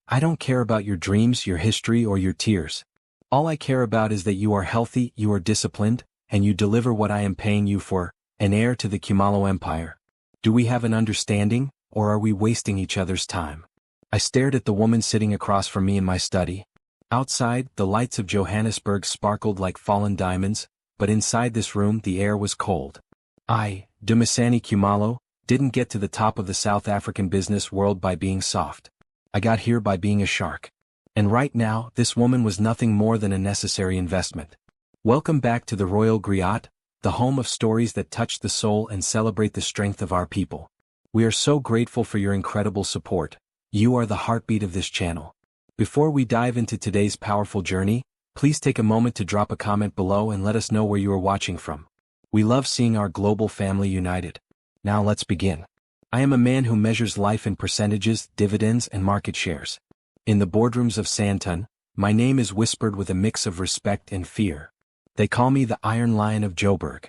I don't care about your dreams, your history, or your tears. All I care about is that you are healthy, you are disciplined, and you deliver what I am paying you for, an heir to the Khumalo Empire. Do we have an understanding, or are we wasting each other's time? I stared at the woman sitting across from me in my study. Outside, the lights of Johannesburg sparkled like fallen diamonds, but inside this room the air was cold. I, Dumisani Khumalo, didn't get to the top of the South African business world by being soft. I got here by being a shark. And right now, this woman was nothing more than a necessary investment. Welcome back to the Royal Griot, the home of stories that touch the soul and celebrate the strength of our people. We are so grateful for your incredible support. You are the heartbeat of this channel. Before we dive into today's powerful journey, please take a moment to drop a comment below and let us know where you are watching from. We love seeing our global family united. Now let's begin. I am a man who measures life in percentages, dividends, and market shares. In the boardrooms of Sandton, my name is whispered with a mix of respect and fear. They call me the Iron Lion of Joburg.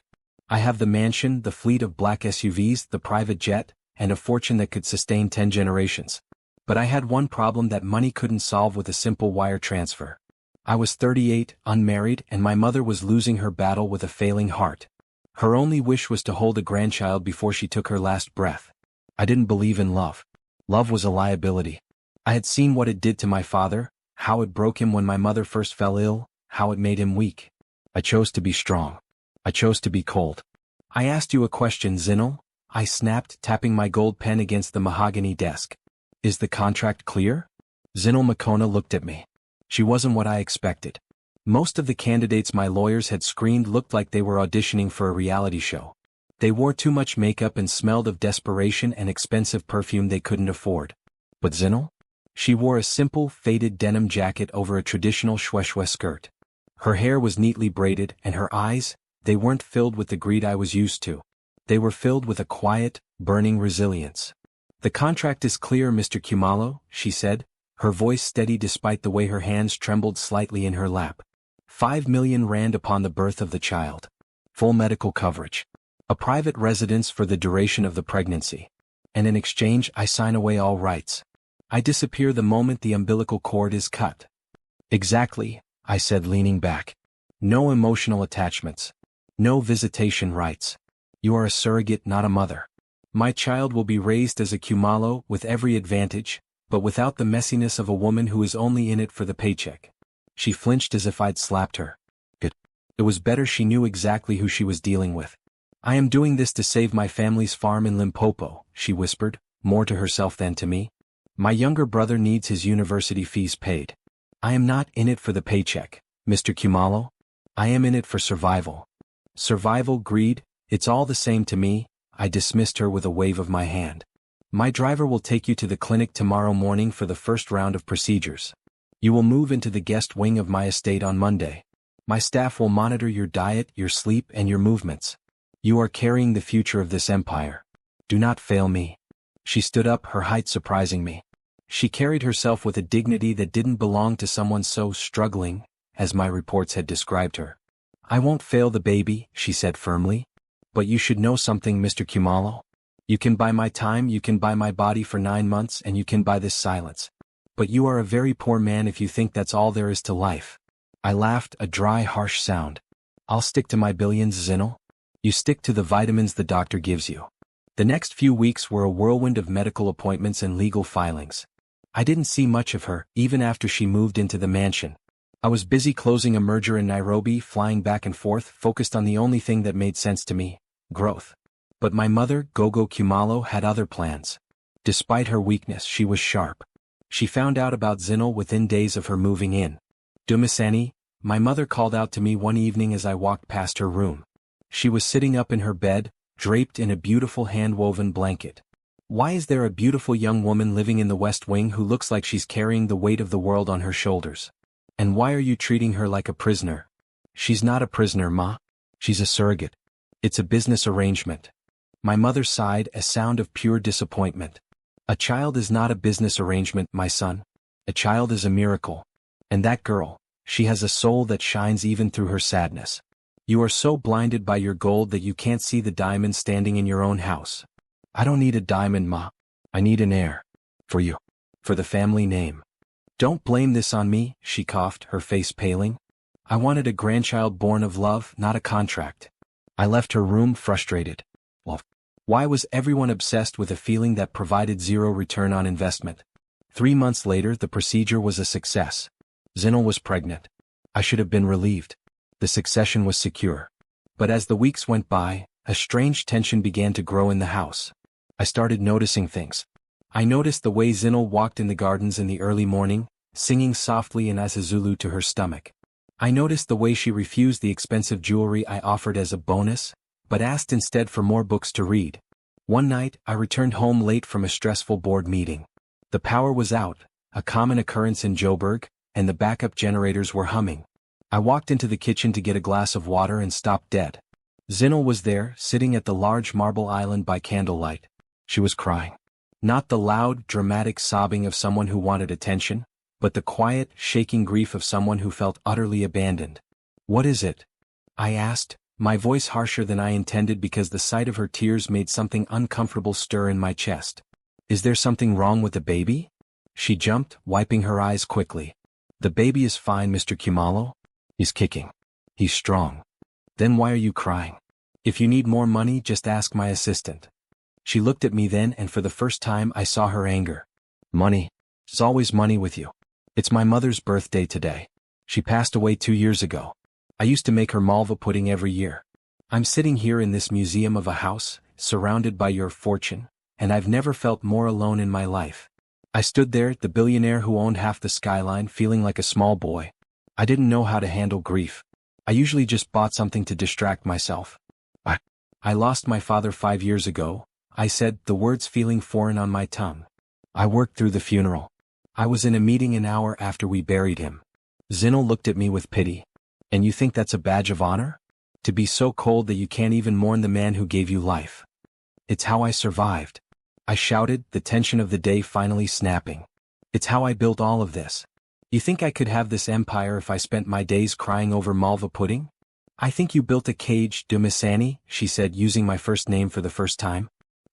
I have the mansion, the fleet of black SUVs, the private jet, and a fortune that could sustain 10 generations. But I had one problem that money couldn't solve with a simple wire transfer. I was 38, unmarried, and my mother was losing her battle with a failing heart. Her only wish was to hold a grandchild before she took her last breath. I didn't believe in love. Love was a liability. I had seen what it did to my father, how it broke him when my mother first fell ill, how it made him weak. I chose to be strong. I chose to be cold. I asked you a question, Zinhle, I snapped, tapping my gold pen against the mahogany desk. Is the contract clear? Zinhle Mokoena looked at me. She wasn't what I expected. Most of the candidates my lawyers had screened looked like they were auditioning for a reality show. They wore too much makeup and smelled of desperation and expensive perfume they couldn't afford. But Zinhle? She wore a simple, faded denim jacket over a traditional shweshwe skirt. Her hair was neatly braided, and her eyes, they weren't filled with the greed I was used to. They were filled with a quiet, burning resilience. The contract is clear, Mr. Khumalo, she said, her voice steady despite the way her hands trembled slightly in her lap. 5 million rand upon the birth of the child. Full medical coverage. A private residence for the duration of the pregnancy. And in exchange I sign away all rights. I disappear the moment the umbilical cord is cut. Exactly, I said, leaning back. No emotional attachments. No visitation rights. You are a surrogate, not a mother. My child will be raised as a Khumalo with every advantage, but without the messiness of a woman who is only in it for the paycheck. She flinched as if I'd slapped her. It was better she knew exactly who she was dealing with. I am doing this to save my family's farm in Limpopo, she whispered, more to herself than to me. My younger brother needs his university fees paid. I am not in it for the paycheck, Mr. Khumalo. I am in it for survival. Survival, greed, it's all the same to me, I dismissed her with a wave of my hand. My driver will take you to the clinic tomorrow morning for the first round of procedures. You will move into the guest wing of my estate on Monday. My staff will monitor your diet, your sleep, and your movements. You are carrying the future of this empire. Do not fail me. She stood up, her height surprising me. She carried herself with a dignity that didn't belong to someone so struggling, as my reports had described her. I won't fail the baby, she said firmly. But you should know something, Mr. Khumalo. You can buy my time, you can buy my body for 9 months, and you can buy this silence. But you are a very poor man if you think that's all there is to life. I laughed, a dry, harsh sound. I'll stick to my billions, Zinhle. You stick to the vitamins the doctor gives you. The next few weeks were a whirlwind of medical appointments and legal filings. I didn't see much of her, even after she moved into the mansion. I was busy closing a merger in Nairobi, flying back and forth, focused on the only thing that made sense to me, growth. But my mother, Gogo Khumalo, had other plans. Despite her weakness, she was sharp. She found out about Zinhle within days of her moving in. Dumisani, my mother called out to me one evening as I walked past her room. She was sitting up in her bed, draped in a beautiful hand-woven blanket. Why is there a beautiful young woman living in the West Wing who looks like she's carrying the weight of the world on her shoulders? And why are you treating her like a prisoner? She's not a prisoner, Ma. She's a surrogate. It's a business arrangement. My mother sighed, a sound of pure disappointment. A child is not a business arrangement, my son. A child is a miracle. And that girl, she has a soul that shines even through her sadness. You are so blinded by your gold that you can't see the diamond standing in your own house. I don't need a diamond, Ma. I need an heir. For you. For the family name. Don't blame this on me, she coughed, her face paling. I wanted a grandchild born of love, not a contract. I left her room frustrated. Well, why was everyone obsessed with a feeling that provided zero return on investment? 3 months later, the procedure was a success. Zinhle was pregnant. I should have been relieved. The succession was secure. But as the weeks went by, a strange tension began to grow in the house. I started noticing things. I noticed the way Zinhle walked in the gardens in the early morning, singing softly in isiZulu to her stomach. I noticed the way she refused the expensive jewelry I offered as a bonus, but asked instead for more books to read. One night, I returned home late from a stressful board meeting. The power was out, a common occurrence in Joburg, and the backup generators were humming. I walked into the kitchen to get a glass of water and stopped dead. Zinhle was there, sitting at the large marble island by candlelight. She was crying. Not the loud, dramatic sobbing of someone who wanted attention, but the quiet, shaking grief of someone who felt utterly abandoned. "What is it?" I asked, my voice harsher than I intended because the sight of her tears made something uncomfortable stir in my chest. "Is there something wrong with the baby?" She jumped, wiping her eyes quickly. "The baby is fine, Mr. Khumalo. He's kicking. He's strong." "Then why are you crying? If you need more money, just ask my assistant." She looked at me then, and for the first time I saw her anger. "Money. It's always money with you. It's my mother's birthday today. She passed away 2 years ago. I used to make her malva pudding every year. I'm sitting here in this museum of a house, surrounded by your fortune, and I've never felt more alone in my life." I stood there, the billionaire who owned half the skyline, feeling like a small boy. I didn't know how to handle grief. I usually just bought something to distract myself. I lost my father 5 years ago," I said, the words feeling foreign on my tongue. "I worked through the funeral. I was in a meeting an hour after we buried him." Zinhle looked at me with pity. "And you think that's a badge of honor? To be so cold that you can't even mourn the man who gave you life?" "It's how I survived," I shouted, the tension of the day finally snapping. "It's how I built all of this. You think I could have this empire if I spent my days crying over malva pudding?" "I think you built a cage, Dumisani," she said, using my first name for the first time.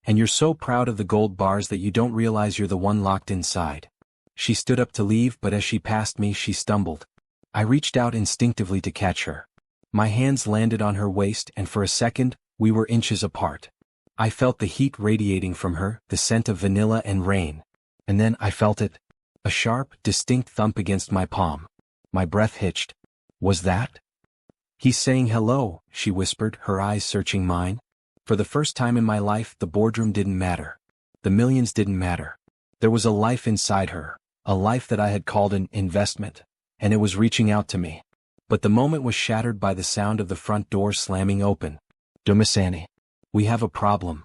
"And you're so proud of the gold bars that you don't realize you're the one locked inside." She stood up to leave, but as she passed me, she stumbled. I reached out instinctively to catch her. My hands landed on her waist, and for a second, we were inches apart. I felt the heat radiating from her, the scent of vanilla and rain. And then I felt it. A sharp, distinct thump against my palm. My breath hitched. Was that? "He's saying hello," she whispered, her eyes searching mine. For the first time in my life, the boardroom didn't matter. The millions didn't matter. There was a life inside her, a life that I had called an investment, and it was reaching out to me. But the moment was shattered by the sound of the front door slamming open. "Dumisani, we have a problem."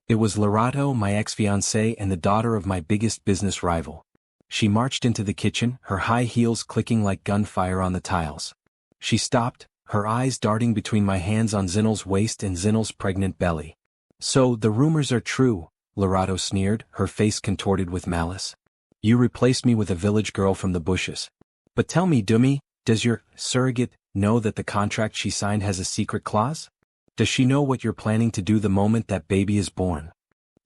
It was Lerato, my ex-fiancée and the daughter of my biggest business rival. She marched into the kitchen, her high heels clicking like gunfire on the tiles. She stopped, her eyes darting between my hands on Zinhle's waist and Zinhle's pregnant belly. "So, the rumors are true," Lerato sneered, her face contorted with malice. "You replaced me with a village girl from the bushes. But tell me, Dumi, does your surrogate know that the contract she signed has a secret clause? Does she know what you're planning to do the moment that baby is born?"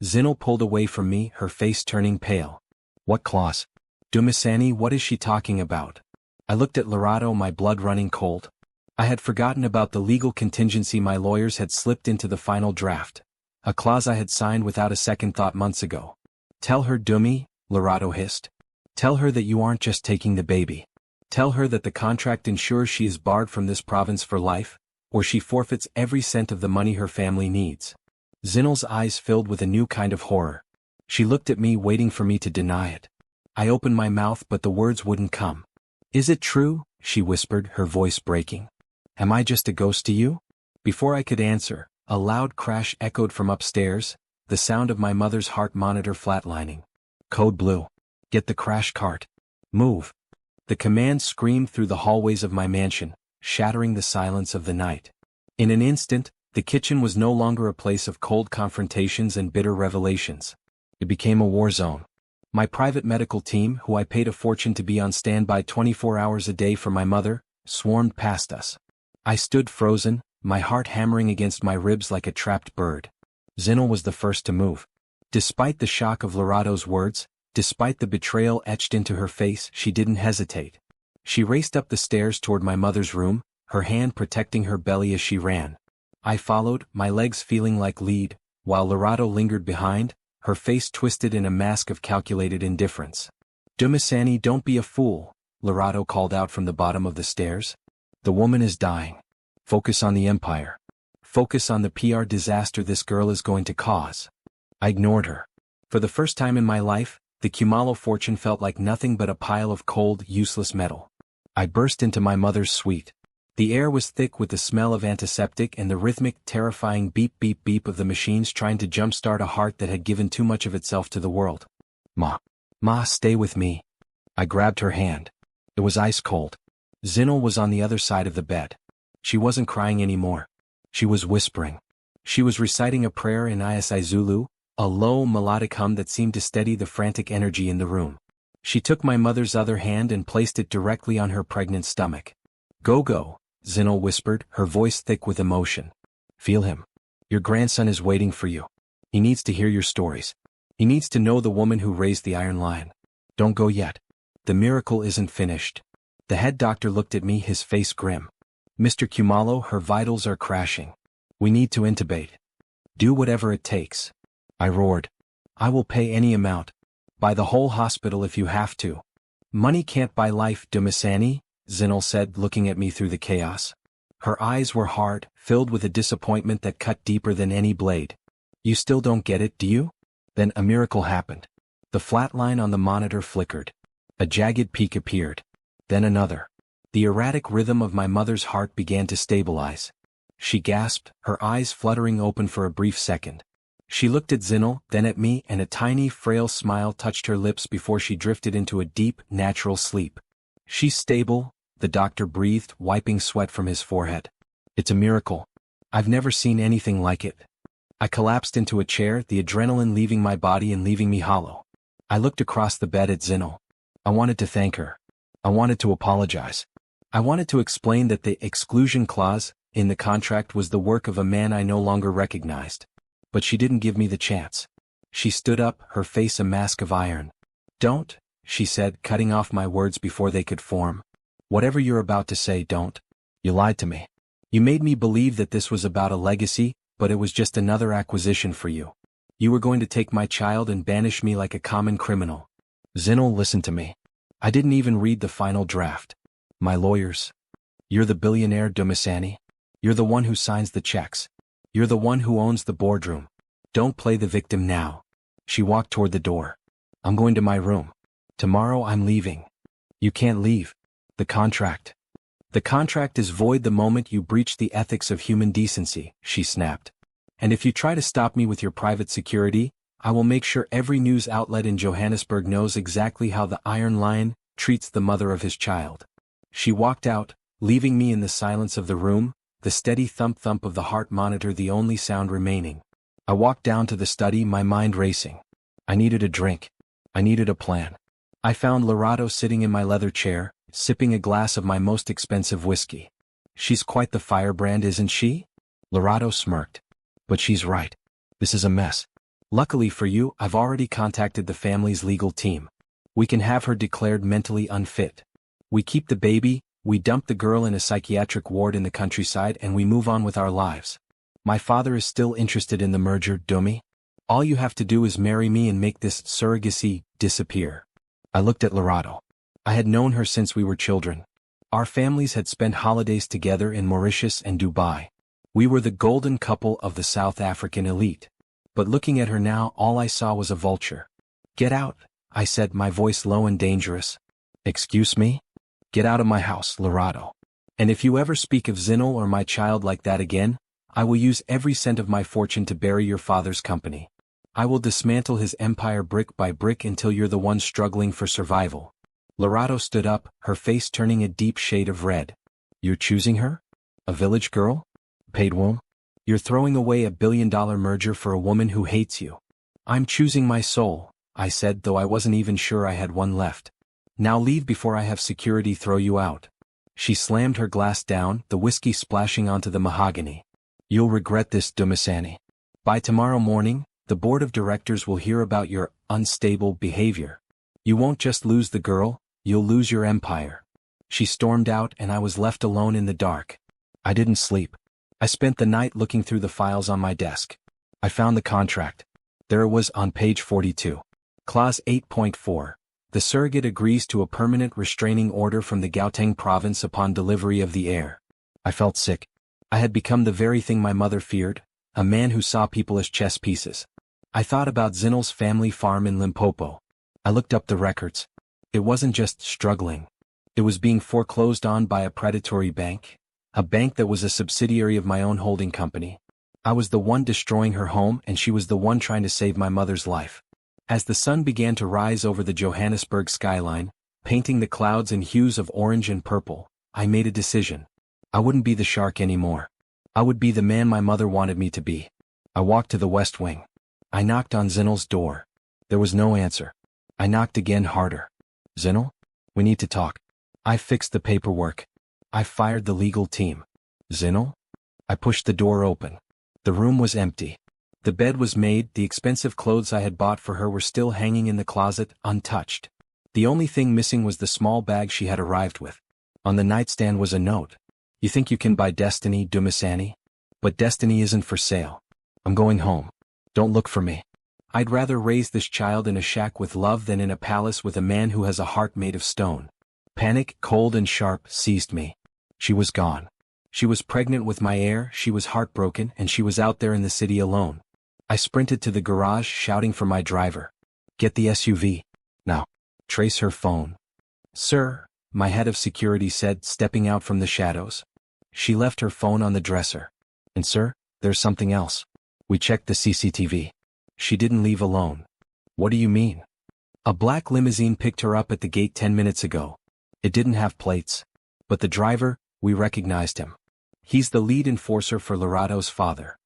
Zinhle pulled away from me, her face turning pale. "What clause? Dumisani, what is she talking about?" I looked at Lerato, my blood running cold. I had forgotten about the legal contingency my lawyers had slipped into the final draft. A clause I had signed without a second thought months ago. "Tell her, Dumi," Lerato hissed. "Tell her that you aren't just taking the baby. Tell her that the contract ensures she is barred from this province for life, or she forfeits every cent of the money her family needs." Zinhle's eyes filled with a new kind of horror. She looked at me, waiting for me to deny it. I opened my mouth, but the words wouldn't come. "Is it true?" she whispered, her voice breaking. "Am I just a ghost to you?" Before I could answer, a loud crash echoed from upstairs, the sound of my mother's heart monitor flatlining. "Code blue. Get the crash cart. Move." The command screamed through the hallways of my mansion, shattering the silence of the night. In an instant, the kitchen was no longer a place of cold confrontations and bitter revelations. It became a war zone. My private medical team, who I paid a fortune to be on standby 24 hours a day for my mother, swarmed past us. I stood frozen, my heart hammering against my ribs like a trapped bird. Zinhle was the first to move. Despite the shock of Lerato's words, Despite the betrayal etched into her face, she didn't hesitate. She raced up the stairs toward my mother's room, her hand protecting her belly as she ran. I followed, my legs feeling like lead, while Lerato lingered behind, her face twisted in a mask of calculated indifference. "Dumisani, don't be a fool," Lerato called out from the bottom of the stairs. "The woman is dying. Focus on the empire. Focus on the PR disaster this girl is going to cause." I ignored her. For the first time in my life, the Khumalo fortune felt like nothing but a pile of cold, useless metal. I burst into my mother's suite. The air was thick with the smell of antiseptic and the rhythmic, terrifying beep-beep-beep of the machines trying to jumpstart a heart that had given too much of itself to the world. Ma, stay with me." I grabbed her hand. It was ice cold. Zinhle was on the other side of the bed. She wasn't crying anymore. She was whispering. She was reciting a prayer in isiZulu, a low, melodic hum that seemed to steady the frantic energy in the room. She took my mother's other hand and placed it directly on her pregnant stomach. Go, Zinhle whispered, her voice thick with emotion. "Feel him. Your grandson is waiting for you. He needs to hear your stories. He needs to know the woman who raised the Iron Lion. Don't go yet. The miracle isn't finished." The head doctor looked at me, his face grim. "Mr. Khumalo, her vitals are crashing. We need to intubate. Do whatever it takes." I roared. "I will pay any amount. Buy the whole hospital if you have to." "Money can't buy life, Dumisani," Zinhle said, looking at me through the chaos. Her eyes were hard, filled with a disappointment that cut deeper than any blade. "You still don't get it, do you?" Then a miracle happened. The flat line on the monitor flickered. A jagged peak appeared. Then another. The erratic rhythm of my mother's heart began to stabilize. She gasped, her eyes fluttering open for a brief second. She looked at Zinhle, then at me, and a tiny, frail smile touched her lips before she drifted into a deep, natural sleep. "She's stable," the doctor breathed, wiping sweat from his forehead. "It's a miracle. I've never seen anything like it." I collapsed into a chair, the adrenaline leaving my body and leaving me hollow. I looked across the bed at Zinhle. I wanted to thank her. I wanted to apologize. I wanted to explain that the exclusion clause in the contract was the work of a man I no longer recognized. But she didn't give me the chance. She stood up, her face a mask of iron. "Don't," she said, cutting off my words before they could form. "Whatever you're about to say, don't. You lied to me. You made me believe that this was about a legacy, but it was just another acquisition for you. You were going to take my child and banish me like a common criminal." Zinhle, listen to me. I didn't even read the final draft. My lawyers. You're the billionaire, Dumisani. You're the one who signs the checks. You're the one who owns the boardroom. Don't play the victim now. She walked toward the door. "I'm going to my room. Tomorrow I'm leaving." "You can't leave. The contract. The contract is void the moment you breach the ethics of human decency," she snapped. "And if you try to stop me with your private security, I will make sure every news outlet in Johannesburg knows exactly how the Iron Lion treats the mother of his child." She walked out, leaving me in the silence of the room, the steady thump-thump of the heart monitor the only sound remaining. I walked down to the study, my mind racing. I needed a drink. I needed a plan. I found Lerato sitting in my leather chair, sipping a glass of my most expensive whiskey. "She's quite the firebrand, isn't she?" Lerato smirked. "But she's right. This is a mess. Luckily for you, I've already contacted the family's legal team. We can have her declared mentally unfit. We keep the baby, we dump the girl in a psychiatric ward in the countryside, and we move on with our lives. My father is still interested in the merger, Dumi. All you have to do is marry me and make this surrogacy disappear." I looked at Lerato. I had known her since we were children. Our families had spent holidays together in Mauritius and Dubai. We were the golden couple of the South African elite. But looking at her now, all I saw was a vulture. "Get out," I said, my voice low and dangerous. "Excuse me? Get out of my house, Lerato. And if you ever speak of Zinhle or my child like that again, I will use every cent of my fortune to bury your father's company. I will dismantle his empire brick by brick until you're the one struggling for survival." Lerato stood up, her face turning a deep shade of red. "You're choosing her? A village girl? Paid womb? You're throwing away $1 billion merger for a woman who hates you." "I'm choosing my soul," I said, though I wasn't even sure I had one left. "Now leave before I have security throw you out." She slammed her glass down, the whiskey splashing onto the mahogany. "You'll regret this, Dumisani. By tomorrow morning, the board of directors will hear about your unstable behavior. You won't just lose the girl, you'll lose your empire. She stormed out and I was left alone in the dark. I didn't sleep. I spent the night looking through the files on my desk. I found the contract. There it was on page 42. Clause 8.4. The surrogate agrees to a permanent restraining order from the Gauteng province upon delivery of the heir. I felt sick. I had become the very thing my mother feared, a man who saw people as chess pieces. I thought about Zinhle's family farm in Limpopo. I looked up the records. It wasn't just struggling. It was being foreclosed on by a predatory bank, a bank that was a subsidiary of my own holding company. I was the one destroying her home and she was the one trying to save my mother's life. As the sun began to rise over the Johannesburg skyline, painting the clouds in hues of orange and purple, I made a decision. I wouldn't be the shark anymore. I would be the man my mother wanted me to be. I walked to the west wing. I knocked on Zinhle's door. There was no answer. I knocked again harder. Zinhle? We need to talk. I fixed the paperwork. I fired the legal team. Zinhle? I pushed the door open. The room was empty. The bed was made, the expensive clothes I had bought for her were still hanging in the closet, untouched. The only thing missing was the small bag she had arrived with. On the nightstand was a note. You think you can buy destiny, Dumisani? But destiny isn't for sale. I'm going home. Don't look for me. I'd rather raise this child in a shack with love than in a palace with a man who has a heart made of stone. Panic, cold and sharp, seized me. She was gone. She was pregnant with my heir, she was heartbroken, and she was out there in the city alone. I sprinted to the garage, shouting for my driver. Get the SUV. Now. Trace her phone. Sir, my head of security said, stepping out from the shadows. She left her phone on the dresser. And sir, there's something else. We checked the CCTV. She didn't leave alone. What do you mean? A black limousine picked her up at the gate 10 minutes ago. It didn't have plates. But the driver, we recognized him. He's the lead enforcer for Lerado's father.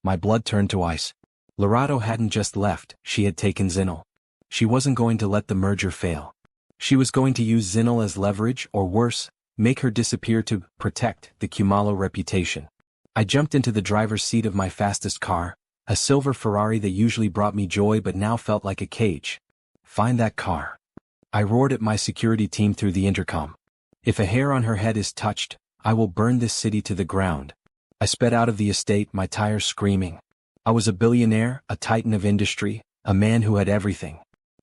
My blood turned to ice. Lerado hadn't just left, she had taken Zinhle. She wasn't going to let the merger fail. She was going to use Zinhle as leverage, or worse, make her disappear to protect the Khumalo reputation. I jumped into the driver's seat of my fastest car, a silver Ferrari that usually brought me joy but now felt like a cage. Find that car. I roared at my security team through the intercom. If a hair on her head is touched, I will burn this city to the ground. I sped out of the estate, my tires screaming. I was a billionaire, a titan of industry, a man who had everything.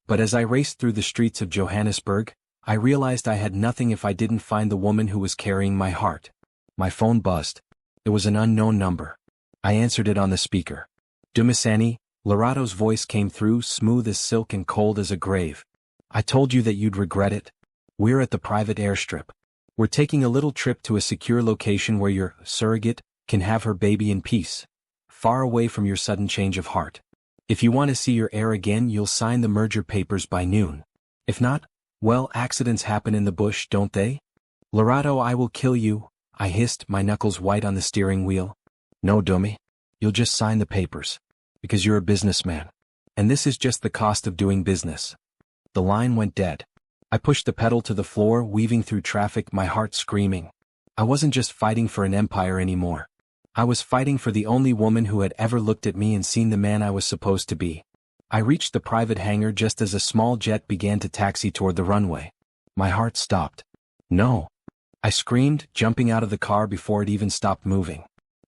But as I raced through the streets of Johannesburg, I realized I had nothing if I didn't find the woman who was carrying my heart. My phone buzzed. It was an unknown number. I answered it on the speaker. Dumisani, Lerado's voice came through, smooth as silk and cold as a grave. I told you that you'd regret it. We're at the private airstrip. We're taking a little trip to a secure location where your surrogate can have her baby in peace, far away from your sudden change of heart. If you want to see your heir again, you'll sign the merger papers by noon. If not, well, accidents happen in the bush, don't they? Lerado, I will kill you, I hissed, my knuckles white on the steering wheel. No, Dumi. You'll just sign the papers. Because you're a businessman. And this is just the cost of doing business. The line went dead. I pushed the pedal to the floor, weaving through traffic, my heart screaming. I wasn't just fighting for an empire anymore. I was fighting for the only woman who had ever looked at me and seen the man I was supposed to be. I reached the private hangar just as a small jet began to taxi toward the runway. My heart stopped. No. I screamed, jumping out of the car before it even stopped moving.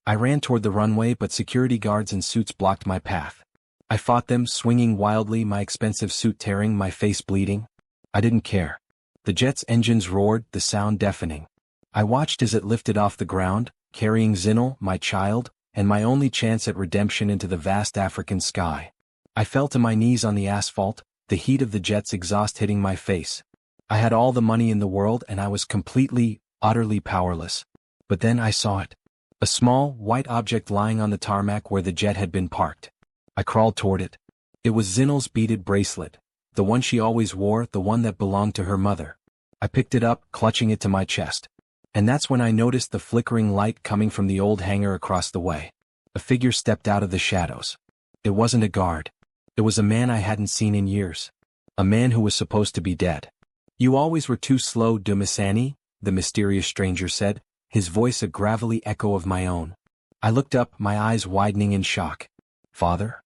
I ran toward the runway, but security guards in suits blocked my path. I fought them, swinging wildly, my expensive suit tearing, my face bleeding. I didn't care. The jet's engines roared, the sound deafening. I watched as it lifted off the ground, carrying Zinhle, my child, and my only chance at redemption, into the vast African sky. I fell to my knees on the asphalt, the heat of the jet's exhaust hitting my face. I had all the money in the world and I was completely, utterly powerless. But then I saw it. A small, white object lying on the tarmac where the jet had been parked. I crawled toward it. It was Zinhle's beaded bracelet, the one she always wore, the one that belonged to her mother. I picked it up, clutching it to my chest. And that's when I noticed the flickering light coming from the old hangar across the way. A figure stepped out of the shadows. It wasn't a guard. It was a man I hadn't seen in years. A man who was supposed to be dead. You always were too slow, Dumisani, the mysterious stranger said, his voice a gravelly echo of my own. I looked up, my eyes widening in shock. Father?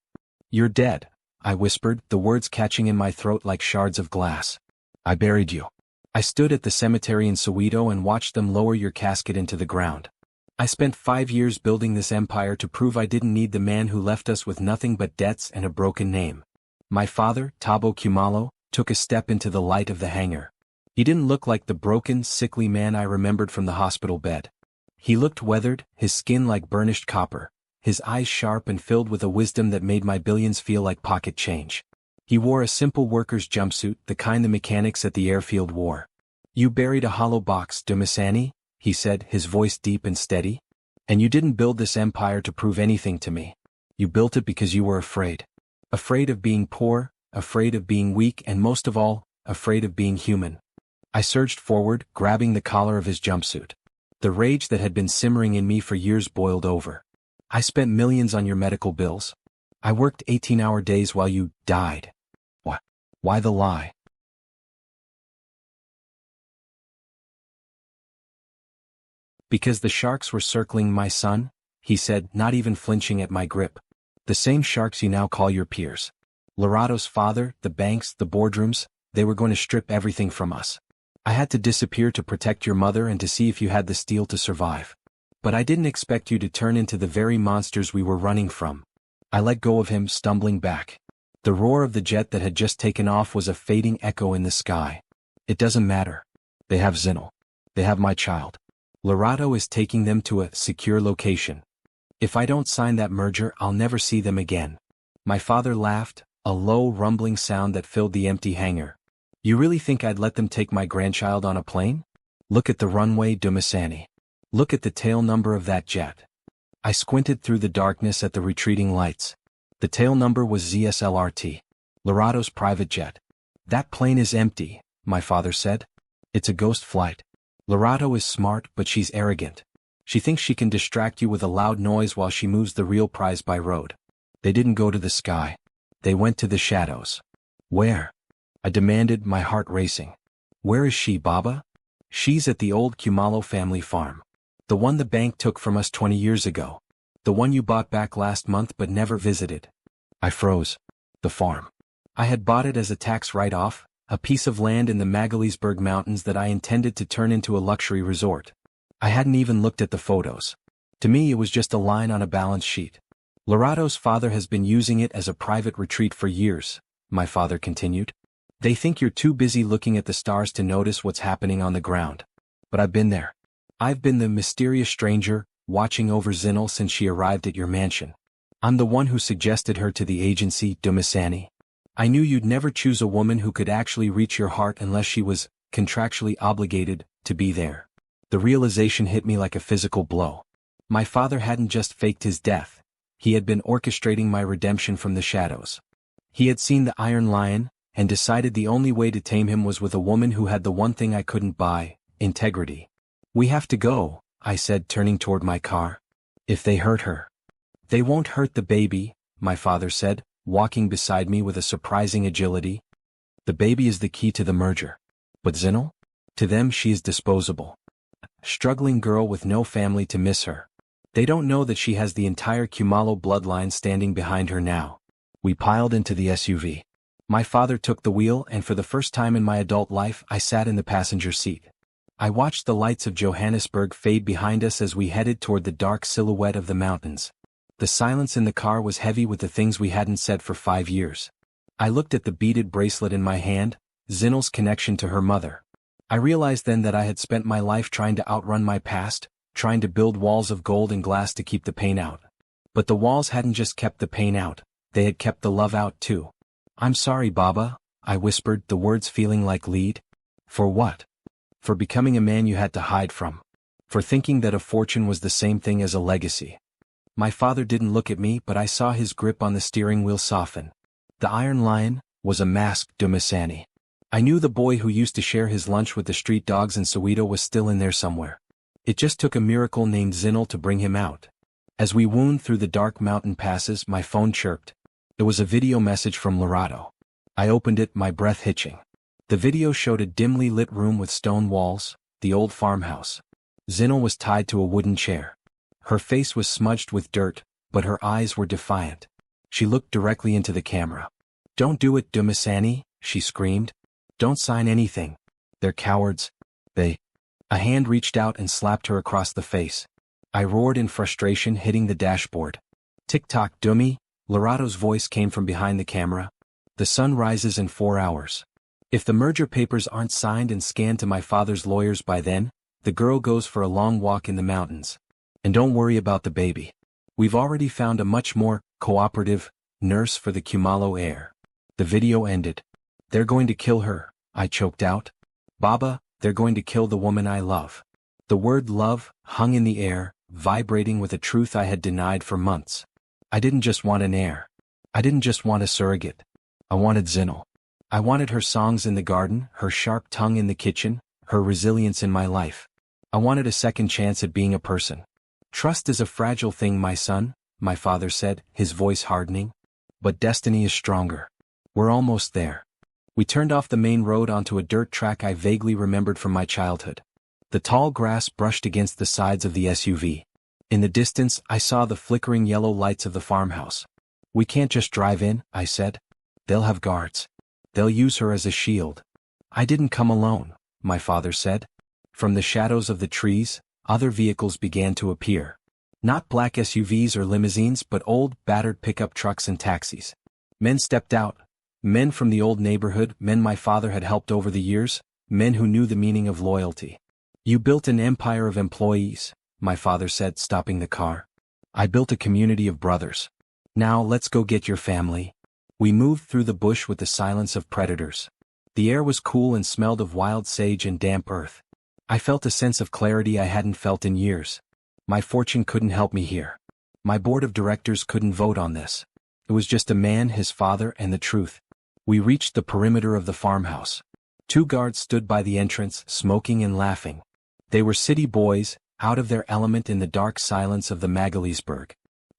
You're dead, I whispered, the words catching in my throat like shards of glass. I buried you. I stood at the cemetery in Soweto and watched them lower your casket into the ground. I spent 5 years building this empire to prove I didn't need the man who left us with nothing but debts and a broken name. My father, Thabo Khumalo, took a step into the light of the hangar. He didn't look like the broken, sickly man I remembered from the hospital bed. He looked weathered, his skin like burnished copper, his eyes sharp and filled with a wisdom that made my billions feel like pocket change. He wore a simple worker's jumpsuit, the kind the mechanics at the airfield wore. You buried a hollow box, Dumisani, he said, his voice deep and steady. And you didn't build this empire to prove anything to me. You built it because you were afraid. Afraid of being poor, afraid of being weak, and most of all, afraid of being human. I surged forward, grabbing the collar of his jumpsuit. The rage that had been simmering in me for years boiled over. I spent millions on your medical bills. I worked 18-hour days while you died. What? Why the lie? Because the sharks were circling my son, he said, not even flinching at my grip. The same sharks you now call your peers. Lerado's father, the banks, the boardrooms, they were going to strip everything from us. I had to disappear to protect your mother and to see if you had the steel to survive. But I didn't expect you to turn into the very monsters we were running from. I let go of him, stumbling back. The roar of the jet that had just taken off was a fading echo in the sky. It doesn't matter. They have Zinhle. They have my child. Lerado is taking them to a secure location. If I don't sign that merger, I'll never see them again. My father laughed, a low rumbling sound that filled the empty hangar. You really think I'd let them take my grandchild on a plane? Look at the runway, Dumisani. Look at the tail number of that jet. I squinted through the darkness at the retreating lights. The tail number was ZSLRT. Lerado's private jet. That plane is empty, my father said. It's a ghost flight. Lerado is smart, but she's arrogant. She thinks she can distract you with a loud noise while she moves the real prize by road. They didn't go to the sky. They went to the shadows. Where? I demanded, my heart racing. Where is she, Baba? She's at the old Khumalo family farm. The one the bank took from us 20 years ago. The one you bought back last month but never visited. I froze. The farm. I had bought it as a tax write-off, a piece of land in the Magaliesburg mountains that I intended to turn into a luxury resort. I hadn't even looked at the photos. To me it was just a line on a balance sheet. Lerado's father has been using it as a private retreat for years, my father continued. They think you're too busy looking at the stars to notice what's happening on the ground. But I've been there. I've been the mysterious stranger, watching over Zinhle since she arrived at your mansion. I'm the one who suggested her to the agency, Dumisani. I knew you'd never choose a woman who could actually reach your heart unless she was contractually obligated to be there. The realization hit me like a physical blow. My father hadn't just faked his death. He had been orchestrating my redemption from the shadows. He had seen the Iron Lion, and decided the only way to tame him was with a woman who had the one thing I couldn't buy, integrity. We have to go, I said, turning toward my car. If they hurt her. They won't hurt the baby, my father said, walking beside me with a surprising agility. The baby is the key to the merger. But Zinhle? To them she is disposable. Struggling girl with no family to miss her. They don't know that she has the entire Khumalo bloodline standing behind her now. We piled into the SUV. My father took the wheel, and for the first time in my adult life I sat in the passenger seat. I watched the lights of Johannesburg fade behind us as we headed toward the dark silhouette of the mountains. The silence in the car was heavy with the things we hadn't said for 5 years. I looked at the beaded bracelet in my hand, Zinhle's connection to her mother. I realized then that I had spent my life trying to outrun my past, trying to build walls of gold and glass to keep the pain out. But the walls hadn't just kept the pain out, they had kept the love out too. I'm sorry, Baba, I whispered, the words feeling like lead. For what? For becoming a man you had to hide from. For thinking that a fortune was the same thing as a legacy. My father didn't look at me, but I saw his grip on the steering wheel soften. The Iron Lion was a masked Dumisani. I knew the boy who used to share his lunch with the street dogs in Soweto was still in there somewhere. It just took a miracle named Zinhle to bring him out. As we wound through the dark mountain passes, my phone chirped. It was a video message from Lerado. I opened it, my breath hitching. The video showed a dimly lit room with stone walls, the old farmhouse. Zinhle was tied to a wooden chair. Her face was smudged with dirt, but her eyes were defiant. She looked directly into the camera. Don't do it, Dumisani, she screamed. Don't sign anything. They're cowards. A hand reached out and slapped her across the face. I roared in frustration, hitting the dashboard. Tick-tock, Dumi, Lorado's voice came from behind the camera. The sun rises in 4 hours. If the merger papers aren't signed and scanned to my father's lawyers by then, the girl goes for a long walk in the mountains. And don't worry about the baby. We've already found a much more cooperative nurse for the Khumalo heir. The video ended. They're going to kill her, I choked out. Baba, they're going to kill the woman I love. The word love hung in the air, vibrating with a truth I had denied for months. I didn't just want an heir. I didn't just want a surrogate. I wanted Zinhle. I wanted her songs in the garden, her sharp tongue in the kitchen, her resilience in my life. I wanted a second chance at being a person. Trust is a fragile thing, my son, my father said, his voice hardening. But destiny is stronger. We're almost there. We turned off the main road onto a dirt track I vaguely remembered from my childhood. The tall grass brushed against the sides of the SUV. In the distance, I saw the flickering yellow lights of the farmhouse. We can't just drive in, I said. They'll have guards. They'll use her as a shield. I didn't come alone, my father said. From the shadows of the trees, other vehicles began to appear. Not black SUVs or limousines, but old, battered pickup trucks and taxis. Men stepped out. Men from the old neighborhood, men my father had helped over the years, men who knew the meaning of loyalty. You built an empire of employees, my father said, stopping the car. I built a community of brothers. Now let's go get your family. We moved through the bush with the silence of predators. The air was cool and smelled of wild sage and damp earth. I felt a sense of clarity I hadn't felt in years. My fortune couldn't help me here. My board of directors couldn't vote on this. It was just a man, his father, and the truth. We reached the perimeter of the farmhouse. 2 guards stood by the entrance, smoking and laughing. They were city boys, out of their element in the dark silence of the Magaliesburg.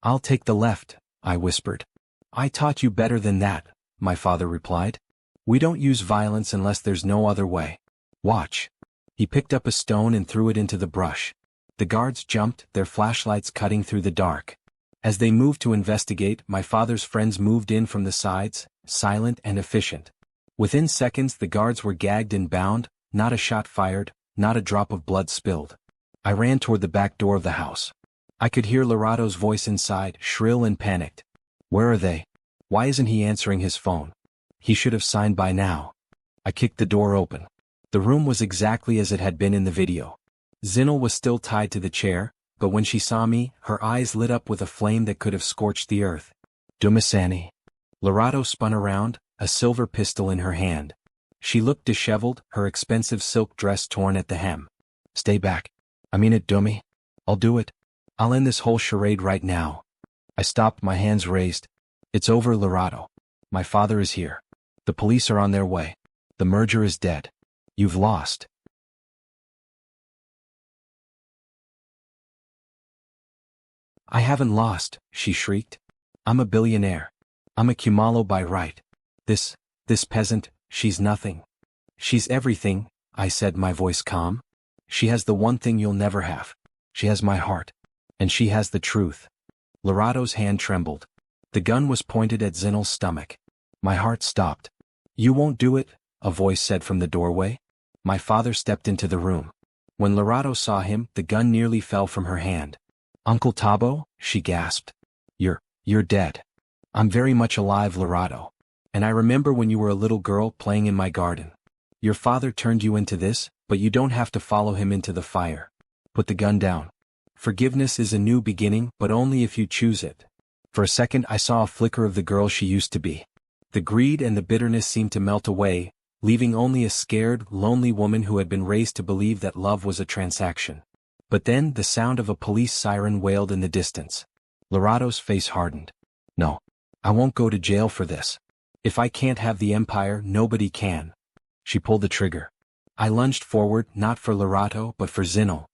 I'll take the left, I whispered. I taught you better than that, my father replied. We don't use violence unless there's no other way. Watch. He picked up a stone and threw it into the brush. The guards jumped, their flashlights cutting through the dark. As they moved to investigate, my father's friends moved in from the sides, silent and efficient. Within seconds the guards were gagged and bound, not a shot fired, not a drop of blood spilled. I ran toward the back door of the house. I could hear Lorado's voice inside, shrill and panicked. Where are they? Why isn't he answering his phone? He should have signed by now. I kicked the door open. The room was exactly as it had been in the video. Zinhle was still tied to the chair, but when she saw me, her eyes lit up with a flame that could have scorched the earth. Dumisani. Lorado spun around, a silver pistol in her hand. She looked disheveled, her expensive silk dress torn at the hem. Stay back. I mean it, Dumi. I'll do it. I'll end this whole charade right now. I stopped, my hands raised. It's over, Lorado. My father is here. The police are on their way. The merger is dead. You've lost. I haven't lost, she shrieked. I'm a billionaire. I'm a Khumalo by right. This peasant, she's nothing. She's everything, I said, my voice calm. She has the one thing you'll never have. She has my heart. And she has the truth. Lorado's hand trembled. The gun was pointed at Zinhle's stomach. My heart stopped. You won't do it, a voice said from the doorway. My father stepped into the room. When Lorado saw him, the gun nearly fell from her hand. Uncle Tabo, she gasped. You're dead. I'm very much alive, Lorado. And I remember when you were a little girl playing in my garden. Your father turned you into this, but you don't have to follow him into the fire. Put the gun down. Forgiveness is a new beginning, but only if you choose it. For a second I saw a flicker of the girl she used to be. The greed and the bitterness seemed to melt away, leaving only a scared, lonely woman who had been raised to believe that love was a transaction. But then the sound of a police siren wailed in the distance. Lorado's face hardened. No. I won't go to jail for this. If I can't have the empire, nobody can. She pulled the trigger. I lunged forward, not for Lorado, but for Zinhle.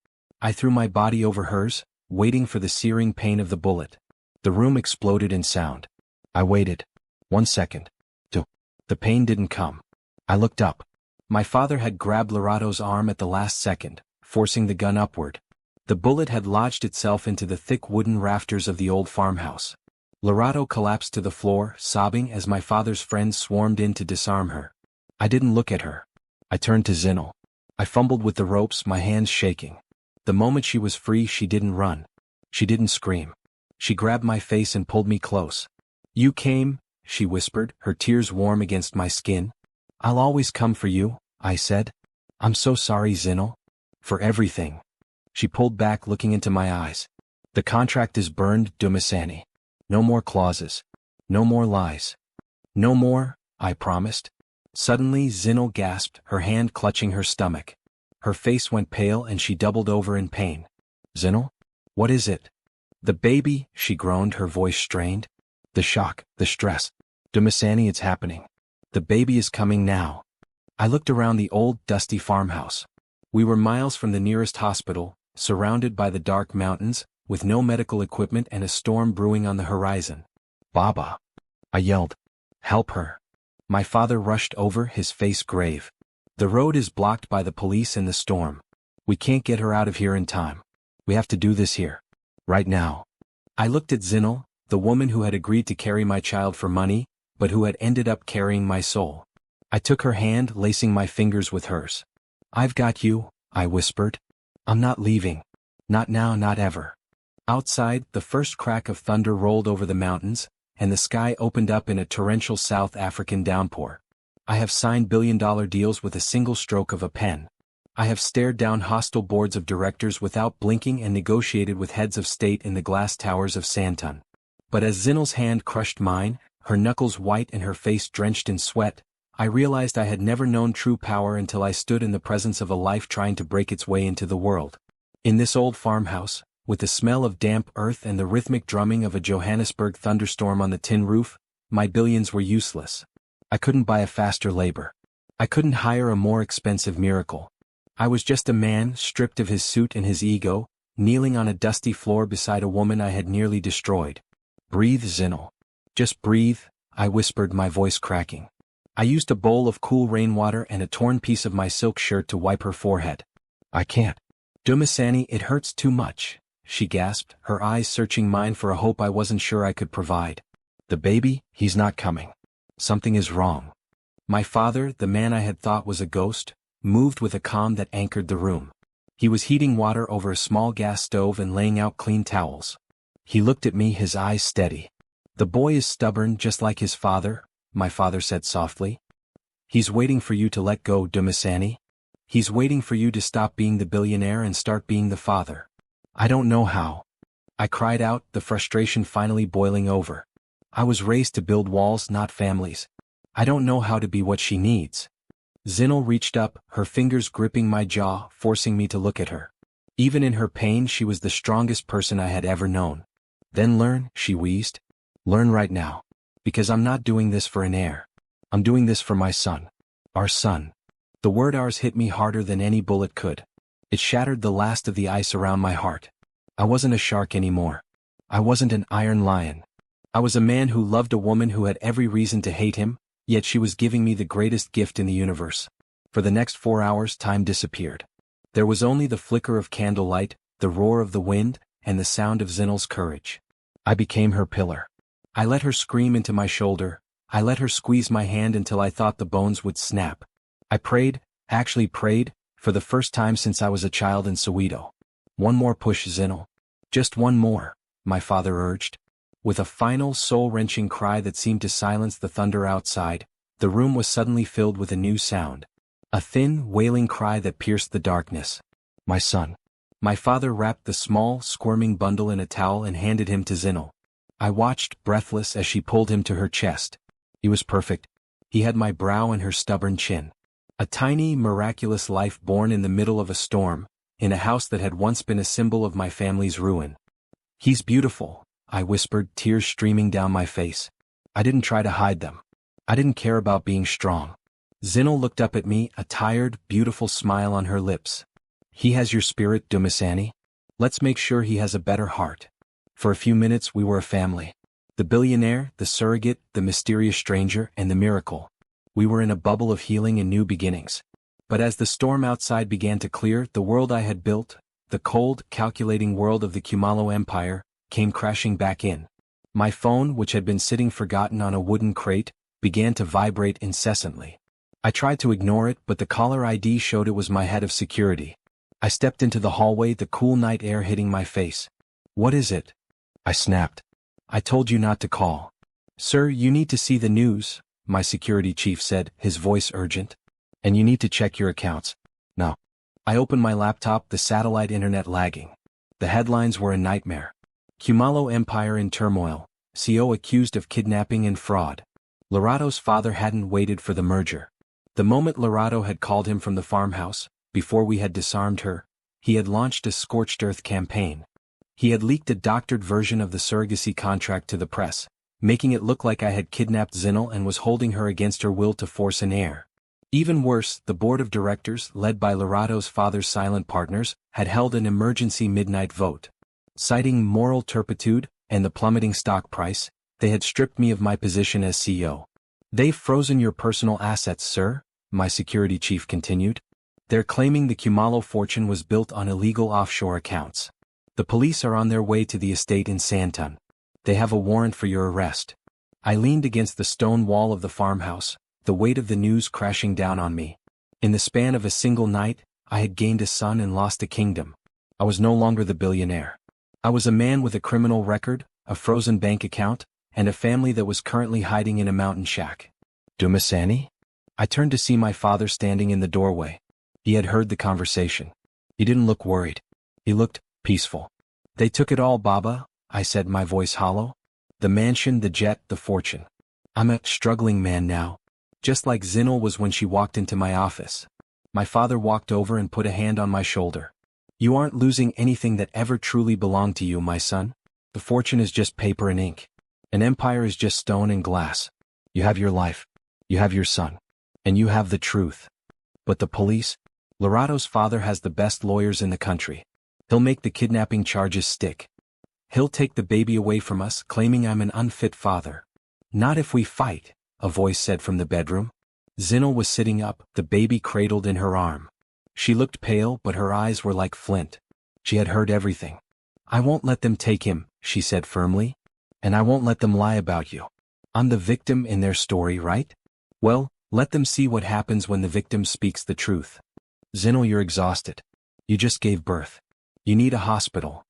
I threw my body over hers, waiting for the searing pain of the bullet. The room exploded in sound. I waited. 1 second. The pain didn't come. I looked up. My father had grabbed Lorado's arm at the last second, forcing the gun upward. The bullet had lodged itself into the thick wooden rafters of the old farmhouse. Lorato collapsed to the floor, sobbing as my father's friends swarmed in to disarm her. I didn't look at her. I turned to Zinhle. I fumbled with the ropes, my hands shaking. The moment she was free, she didn't run. She didn't scream. She grabbed my face and pulled me close. "You came," she whispered, her tears warm against my skin. "I'll always come for you," I said. "I'm so sorry, Zinhle. For everything." She pulled back, looking into my eyes. "The contract is burned, Dumisani. No more clauses. No more lies. No more," I promised. Suddenly Zinhle gasped, her hand clutching her stomach. Her face went pale and she doubled over in pain. "Zinhle? What is it?" "The baby," she groaned, her voice strained. "The shock, the stress. Dumisani, it's happening. The baby is coming now." I looked around the old, dusty farmhouse. We were miles from the nearest hospital, surrounded by the dark mountains, with no medical equipment and a storm brewing on the horizon. "Baba!" I yelled. "Help her." My father rushed over, his face grave. "The road is blocked by the police and the storm. We can't get her out of here in time. We have to do this here. Right now." I looked at Zinhle, the woman who had agreed to carry my child for money, but who had ended up carrying my soul. I took her hand, lacing my fingers with hers. "I've got you," I whispered. "I'm not leaving. Not now, not ever." Outside, the first crack of thunder rolled over the mountains, and the sky opened up in a torrential South African downpour. I have signed billion-dollar deals with a single stroke of a pen. I have stared down hostile boards of directors without blinking and negotiated with heads of state in the glass towers of Sandton. But as Zinhle's hand crushed mine, her knuckles white and her face drenched in sweat, I realized I had never known true power until I stood in the presence of a life trying to break its way into the world. In this old farmhouse, with the smell of damp earth and the rhythmic drumming of a Johannesburg thunderstorm on the tin roof, my billions were useless. I couldn't buy a faster labor. I couldn't hire a more expensive miracle. I was just a man, stripped of his suit and his ego, kneeling on a dusty floor beside a woman I had nearly destroyed. "Breathe, Zinhle. Just breathe," I whispered, my voice cracking. I used a bowl of cool rainwater and a torn piece of my silk shirt to wipe her forehead. "I can't. Dumisani, it hurts too much," she gasped, her eyes searching mine for a hope I wasn't sure I could provide. "The baby, he's not coming. Something is wrong." My father, the man I had thought was a ghost, moved with a calm that anchored the room. He was heating water over a small gas stove and laying out clean towels. He looked at me, his eyes steady. "The boy is stubborn just like his father," my father said softly. "He's waiting for you to let go, Dumisani. He's waiting for you to stop being the billionaire and start being the father." "I don't know how," I cried out, the frustration finally boiling over. "I was raised to build walls, not families. I don't know how to be what she needs." Zinhle reached up, her fingers gripping my jaw, forcing me to look at her. Even in her pain, she was the strongest person I had ever known. "Then learn," she wheezed. "Learn right now. Because I'm not doing this for an heir. I'm doing this for my son. Our son." The word ours hit me harder than any bullet could. It shattered the last of the ice around my heart. I wasn't a shark anymore. I wasn't an iron lion. I was a man who loved a woman who had every reason to hate him, yet she was giving me the greatest gift in the universe. For the next 4 hours, time disappeared. There was only the flicker of candlelight, the roar of the wind, and the sound of Zinhle's courage. I became her pillar. I let her scream into my shoulder. I let her squeeze my hand until I thought the bones would snap. I prayed, actually prayed, for the first time since I was a child in Soweto. "One more push, Zinhle. Just one more," my father urged. With a final, soul-wrenching cry that seemed to silence the thunder outside, the room was suddenly filled with a new sound. A thin, wailing cry that pierced the darkness. "My son." My father wrapped the small, squirming bundle in a towel and handed him to Zinhle. I watched, breathless, as she pulled him to her chest. He was perfect. He had my brow and her stubborn chin. A tiny, miraculous life born in the middle of a storm, in a house that had once been a symbol of my family's ruin. "He's beautiful," I whispered, tears streaming down my face. I didn't try to hide them. I didn't care about being strong. Zinhle looked up at me, a tired, beautiful smile on her lips. "He has your spirit, Dumisani. Let's make sure he has a better heart." For a few minutes we were a family. The billionaire, the surrogate, the mysterious stranger, and the miracle. We were in a bubble of healing and new beginnings. But as the storm outside began to clear, the world I had built, the cold, calculating world of the Khumalo Empire, came crashing back in. My phone, which had been sitting forgotten on a wooden crate, began to vibrate incessantly. I tried to ignore it, but the caller ID showed it was my head of security. I stepped into the hallway, the cool night air hitting my face. "What is it?" I snapped. "I told you not to call." "Sir, you need to see the news," my security chief said, his voice urgent. "And you need to check your accounts." "No." I opened my laptop, the satellite internet lagging. The headlines were a nightmare. Khumalo Empire in turmoil. CEO accused of kidnapping and fraud. Lerado's father hadn't waited for the merger. The moment Lerado had called him from the farmhouse, before we had disarmed her, he had launched a scorched earth campaign. He had leaked a doctored version of the surrogacy contract to the press, making it look like I had kidnapped Zinhle and was holding her against her will to force an heir. Even worse, the board of directors, led by Lerado's father's silent partners, had held an emergency midnight vote. Citing moral turpitude and the plummeting stock price, they had stripped me of my position as CEO. "They've frozen your personal assets, sir," my security chief continued. "They're claiming the Khumalo fortune was built on illegal offshore accounts. The police are on their way to the estate in Sandton. They have a warrant for your arrest." I leaned against the stone wall of the farmhouse, the weight of the news crashing down on me. In the span of a single night, I had gained a son and lost a kingdom. I was no longer the billionaire. I was a man with a criminal record, a frozen bank account, and a family that was currently hiding in a mountain shack. "Dumisani?" I turned to see my father standing in the doorway. He had heard the conversation. He didn't look worried. He looked peaceful. "They took it all, Baba," I said, my voice hollow. "The mansion, the jet, the fortune. I'm a struggling man now. Just like Zinhle was when she walked into my office." My father walked over and put a hand on my shoulder. "You aren't losing anything that ever truly belonged to you, my son. The fortune is just paper and ink. An empire is just stone and glass. You have your life. You have your son. And you have the truth. But the police? Lerado's father has the best lawyers in the country. He'll make the kidnapping charges stick. He'll take the baby away from us, claiming I'm an unfit father." "Not if we fight," a voice said from the bedroom. Zinhle was sitting up, the baby cradled in her arm. She looked pale, but her eyes were like flint. She had heard everything. "I won't let them take him," she said firmly. "And I won't let them lie about you. I'm the victim in their story, right? Well, let them see what happens when the victim speaks the truth. Zinhle, you're exhausted. You just gave birth. You need a hospital."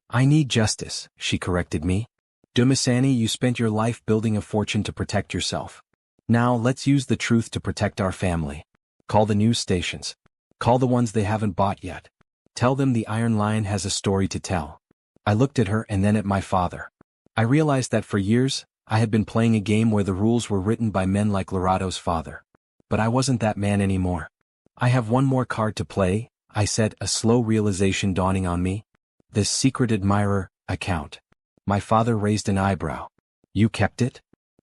"I need justice," she corrected me. "Dumisani, you spent your life building a fortune to protect yourself. Now let's use the truth to protect our family. Call the news stations. Call the ones they haven't bought yet. Tell them the Iron Lion has a story to tell." I looked at her and then at my father. I realized that for years, I had been playing a game where the rules were written by men like Lerado's father. But I wasn't that man anymore. "I have one more card to play," I said, a slow realization dawning on me. "The secret admirer account." My father raised an eyebrow. "You kept it?"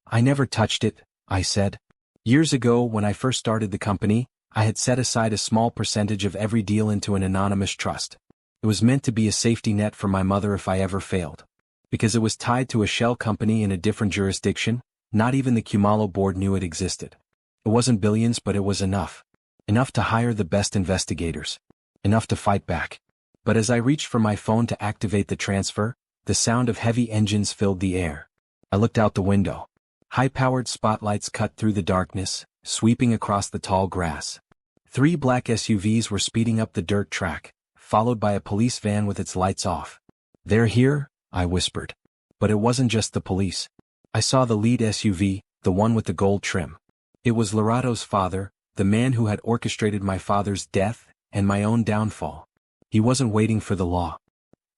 "I never touched it," I said. "Years ago, when I first started the company, I had set aside a small percentage of every deal into an anonymous trust. It was meant to be a safety net for my mother if I ever failed. Because it was tied to a shell company in a different jurisdiction, not even the Khumalo board knew it existed. It wasn't billions, but it was enough. Enough to hire the best investigators. Enough to fight back. But as I reached for my phone to activate the transfer, the sound of heavy engines filled the air. I looked out the window. High-powered spotlights cut through the darkness, sweeping across the tall grass. 3 black SUVs were speeding up the dirt track, followed by a police van with its lights off. "They're here," I whispered. But it wasn't just the police. I saw the lead SUV, the one with the gold trim. It was Lerado's father, the man who had orchestrated my father's death and my own downfall. He wasn't waiting for the law.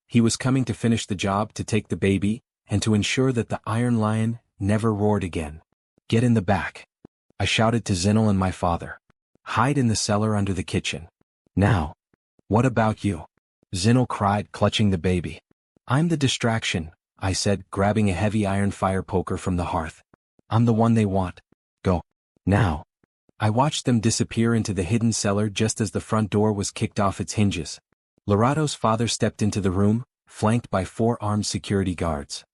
He was coming to finish the job, to take the baby, and to ensure that the Iron Lion never roared again. "Get in the back," I shouted to Zinhle and my father. "Hide in the cellar under the kitchen. Now." "What about you?" Zinhle cried, clutching the baby. "I'm the distraction," I said, grabbing a heavy iron fire poker from the hearth. "I'm the one they want. Go. Now." I watched them disappear into the hidden cellar just as the front door was kicked off its hinges. Lerado's father stepped into the room, flanked by 4 armed security guards.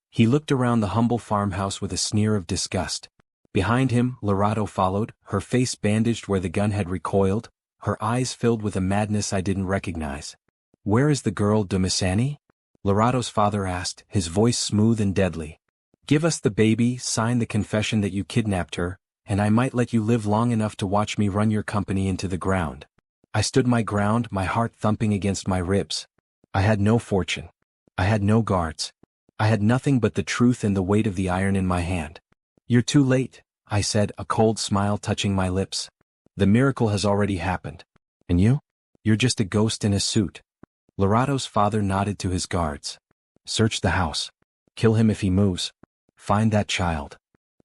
He looked around the humble farmhouse with a sneer of disgust. Behind him, Lerado followed, her face bandaged where the gun had recoiled, her eyes filled with a madness I didn't recognize. "Where is the girl, Dumisani?" Lorado's father asked, his voice smooth and deadly. Give us the baby, sign the confession that you kidnapped her, and I might let you live long enough to watch me run your company into the ground. I stood my ground, my heart thumping against my ribs. I had no fortune. I had no guards. I had nothing but the truth and the weight of the iron in my hand. You're too late, I said, a cold smile touching my lips. The miracle has already happened. And you? You're just a ghost in a suit. Lorado's father nodded to his guards. Search the house. Kill him if he moves. Find that child.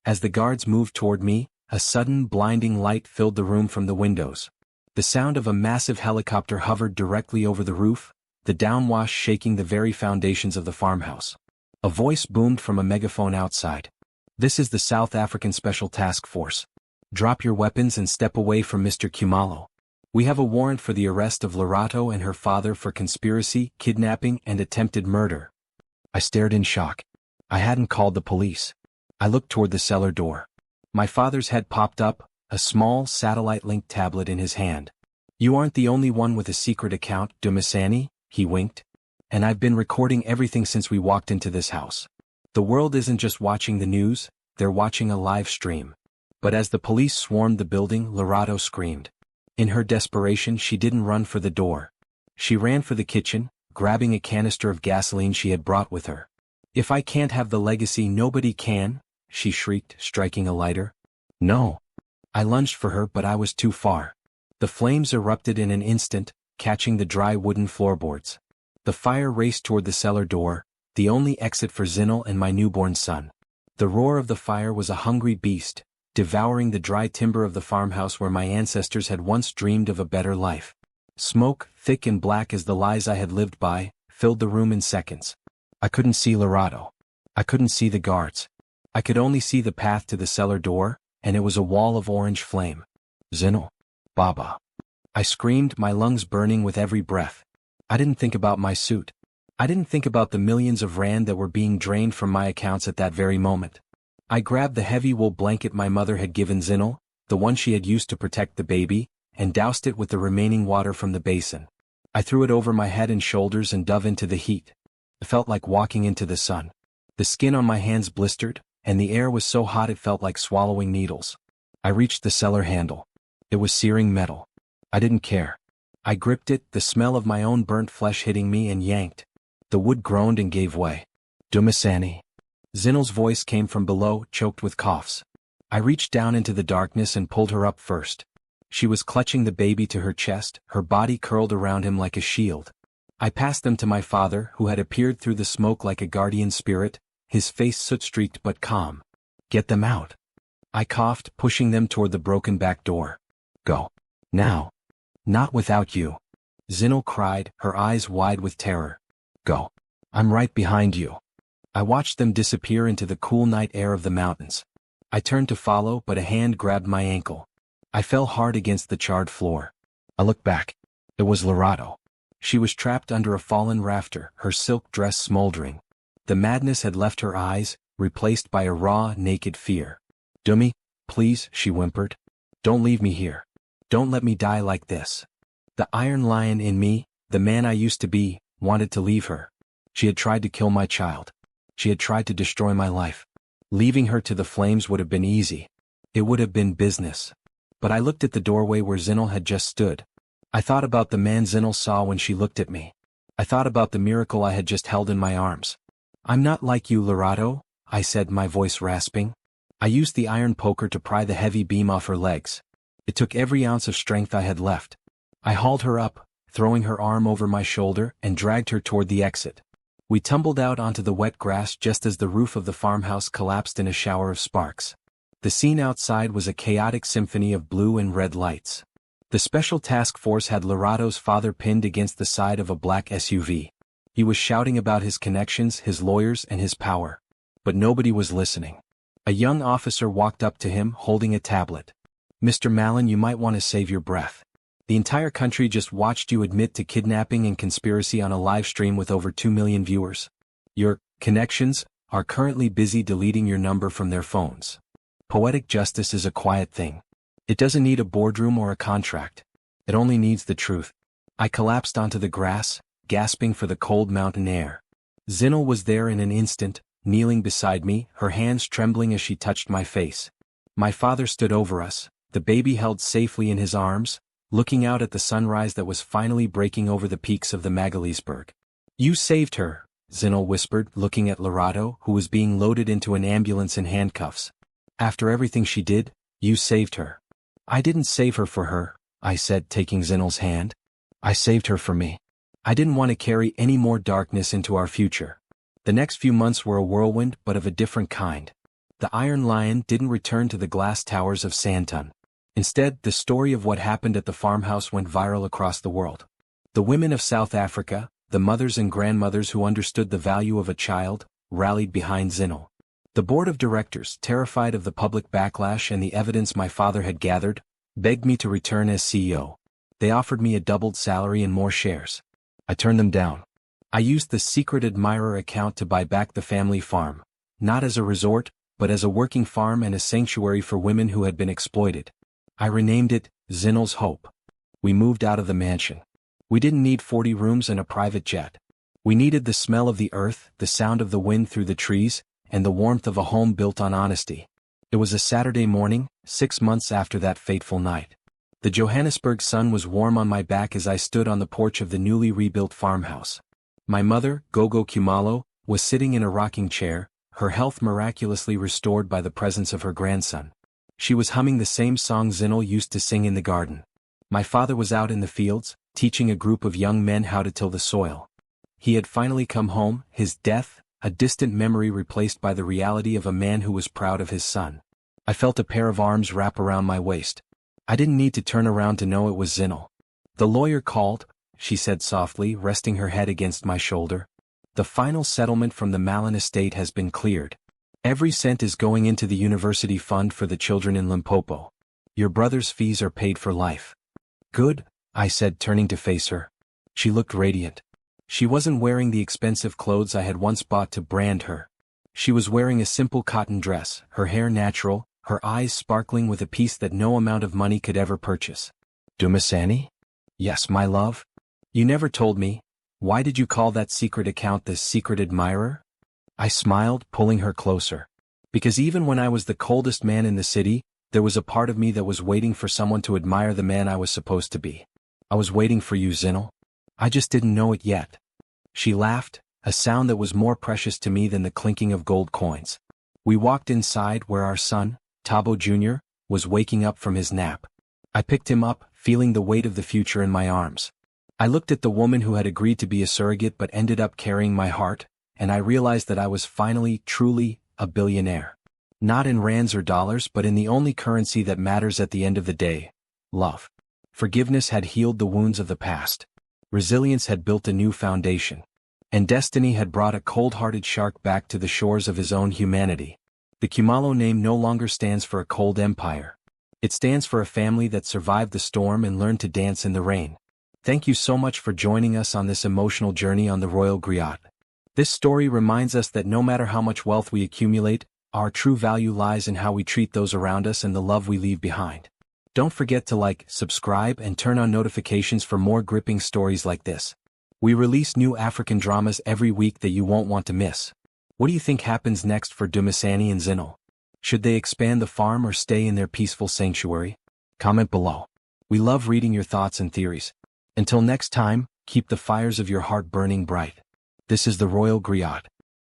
As the guards moved toward me, a sudden blinding light filled the room from the windows. The sound of a massive helicopter hovered directly over the roof, the downwash shaking the very foundations of the farmhouse. A voice boomed from a megaphone outside. This is the South African Special Task Force. Drop your weapons and step away from Mr. Khumalo. We have a warrant for the arrest of Lorado and her father for conspiracy, kidnapping, and attempted murder. I stared in shock. I hadn't called the police. I looked toward the cellar door. My father's head popped up, a small satellite-linked tablet in his hand. You aren't the only one with a secret account, Dumisani, he winked. And I've been recording everything since we walked into this house. The world isn't just watching the news, they're watching a live stream. But as the police swarmed the building, Lorado screamed. In her desperation, she didn't run for the door. She ran for the kitchen, grabbing a canister of gasoline she had brought with her. If I can't have the legacy, nobody can, she shrieked, striking a lighter. No. I lunged for her, but I was too far. The flames erupted in an instant, catching the dry wooden floorboards. The fire raced toward the cellar door, the only exit for Zinhle and my newborn son. The roar of the fire was a hungry beast, devouring the dry timber of the farmhouse where my ancestors had once dreamed of a better life. Smoke, thick and black as the lies I had lived by, filled the room in seconds. I couldn't see Lorado. I couldn't see the guards. I could only see the path to the cellar door, and it was a wall of orange flame. Zinhle. Baba. I screamed, my lungs burning with every breath. I didn't think about my suit. I didn't think about the millions of rand that were being drained from my accounts at that very moment. I grabbed the heavy wool blanket my mother had given Zinhle, the one she had used to protect the baby, and doused it with the remaining water from the basin. I threw it over my head and shoulders and dove into the heat. It felt like walking into the sun. The skin on my hands blistered, and the air was so hot it felt like swallowing needles. I reached the cellar handle. It was searing metal. I didn't care. I gripped it, the smell of my own burnt flesh hitting me, and yanked. The wood groaned and gave way. Dumisani. Zinhle's voice came from below, choked with coughs. I reached down into the darkness and pulled her up first. She was clutching the baby to her chest, her body curled around him like a shield. I passed them to my father, who had appeared through the smoke like a guardian spirit, his face soot-streaked but calm. Get them out. I coughed, pushing them toward the broken back door. Go. Now. Not without you. Zinhle cried, her eyes wide with terror. Go. I'm right behind you. I watched them disappear into the cool night air of the mountains. I turned to follow, but a hand grabbed my ankle. I fell hard against the charred floor. I looked back. It was Lorado. She was trapped under a fallen rafter, her silk dress smoldering. The madness had left her eyes, replaced by a raw, naked fear. Dumi, please, she whimpered. Don't leave me here. Don't let me die like this. The iron lion in me, the man I used to be, wanted to leave her. She had tried to kill my child. She had tried to destroy my life. Leaving her to the flames would have been easy. It would have been business. But I looked at the doorway where Zinhle had just stood. I thought about the man Zinhle saw when she looked at me. I thought about the miracle I had just held in my arms. I'm not like you, Lorado, I said, my voice rasping. I used the iron poker to pry the heavy beam off her legs. It took every ounce of strength I had left. I hauled her up, throwing her arm over my shoulder, and dragged her toward the exit. We tumbled out onto the wet grass just as the roof of the farmhouse collapsed in a shower of sparks. The scene outside was a chaotic symphony of blue and red lights. The special task force had Lorado's father pinned against the side of a black SUV. He was shouting about his connections, his lawyers, and his power. But nobody was listening. A young officer walked up to him, holding a tablet. Mr. Mallon, you might want to save your breath. The entire country just watched you admit to kidnapping and conspiracy on a live stream with over 2 million viewers. Your connections are currently busy deleting your number from their phones. Poetic justice is a quiet thing. It doesn't need a boardroom or a contract. It only needs the truth. I collapsed onto the grass, gasping for the cold mountain air. Zinhle was there in an instant, kneeling beside me, her hands trembling as she touched my face. My father stood over us, the baby held safely in his arms, looking out at the sunrise that was finally breaking over the peaks of the Magaliesburg. "You saved her," Zinhle whispered, looking at Lorado, who was being loaded into an ambulance in handcuffs. "After everything she did, you saved her." "I didn't save her for her," I said, taking Zinhle's hand. "I saved her for me. I didn't want to carry any more darkness into our future." The next few months were a whirlwind, but of a different kind. The Iron Lion didn't return to the glass towers of Sandton. Instead, the story of what happened at the farmhouse went viral across the world. The women of South Africa, the mothers and grandmothers who understood the value of a child, rallied behind Zinhle. The board of directors, terrified of the public backlash and the evidence my father had gathered, begged me to return as CEO. They offered me a doubled salary and more shares. I turned them down. I used the secret admirer account to buy back the family farm, not as a resort, but as a working farm and a sanctuary for women who had been exploited. I renamed it Zinhle's Hope. We moved out of the mansion. We didn't need 40 rooms and a private jet. We needed the smell of the earth, the sound of the wind through the trees, and the warmth of a home built on honesty. It was a Saturday morning, 6 months after that fateful night. The Johannesburg sun was warm on my back as I stood on the porch of the newly rebuilt farmhouse. My mother, Gogo Khumalo, was sitting in a rocking chair, her health miraculously restored by the presence of her grandson. She was humming the same song Zinhle used to sing in the garden. My father was out in the fields, teaching a group of young men how to till the soil. He had finally come home, his death, a distant memory replaced by the reality of a man who was proud of his son. I felt a pair of arms wrap around my waist. I didn't need to turn around to know it was Zinhle. "The lawyer called," she said softly, resting her head against my shoulder. "The final settlement from the Malin estate has been cleared. Every cent is going into the university fund for the children in Limpopo. Your brother's fees are paid for life." "Good," I said, turning to face her. She looked radiant. She wasn't wearing the expensive clothes I had once bought to brand her. She was wearing a simple cotton dress, her hair natural, her eyes sparkling with a peace that no amount of money could ever purchase. "Dumisani?" "Yes, my love." "You never told me. Why did you call that secret account the secret admirer?" I smiled, pulling her closer. "Because even when I was the coldest man in the city, there was a part of me that was waiting for someone to admire the man I was supposed to be. I was waiting for you, Zinhle. I just didn't know it yet." She laughed, a sound that was more precious to me than the clinking of gold coins. We walked inside where our son, Thabo Jr., was waking up from his nap. I picked him up, feeling the weight of the future in my arms. I looked at the woman who had agreed to be a surrogate but ended up carrying my heart, and I realized that I was finally, truly, a billionaire. Not in rands or dollars, but in the only currency that matters at the end of the day: love. Forgiveness had healed the wounds of the past. Resilience had built a new foundation. And destiny had brought a cold-hearted shark back to the shores of his own humanity. The Khumalo name no longer stands for a cold empire. It stands for a family that survived the storm and learned to dance in the rain. Thank you so much for joining us on this emotional journey on the Royal Griot. This story reminds us that no matter how much wealth we accumulate, our true value lies in how we treat those around us and the love we leave behind. Don't forget to like, subscribe, and turn on notifications for more gripping stories like this. We release new African dramas every week that you won't want to miss. What do you think happens next for Dumisani and Zinhle? Should they expand the farm or stay in their peaceful sanctuary? Comment below. We love reading your thoughts and theories. Until next time, keep the fires of your heart burning bright. This is the Royal Griot.